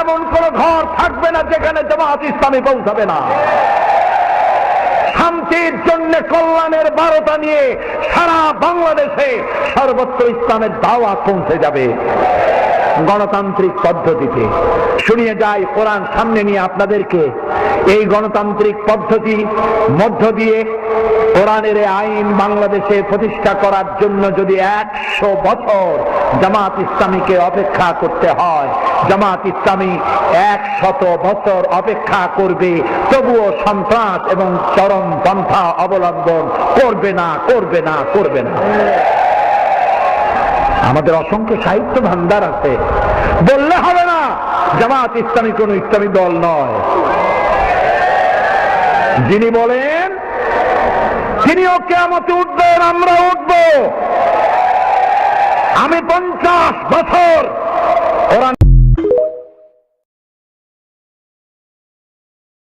এমন কোন ঘর থাকবে না যেখানে জামাত ইসলামী পৌঁছাবে না। শান্তির জন্য কল্যাণের বার্তা নিয়ে সারা বাংলাদেশে সর্বত্র ইসলামের দাওয়াত পৌঁছে যাবে গণতান্ত্রিক পদ্ধতিতে। শুনিয়ে যাই কোরআন সামনে নিয়ে আপনাদেরকে, এই গণতান্ত্রিক পদ্ধতি মধ্য দিয়ে কোরআনের আইন বাংলাদেশে প্রতিষ্ঠা করার জন্য যদি 100 বছর জামাত ইসলামীকে অপেক্ষা করতে হয়, জামাত ইসলামী 100 বছর অপেক্ষা করবে, তবুও সন্ত্রাস এবং চরম পন্থা অবলম্বন করবে না, করবে না, করবে না। আমাদের অসংখ্য সাহিত্য ভান্ডার আছে, বললে হবে না জামাত ইসলামী কোন ইসলামী দল নয়। যিনি বলেন তিনিও কিয়ামতে উঠবেন, আমরা উঠব। আমি 50 বছর কোরআন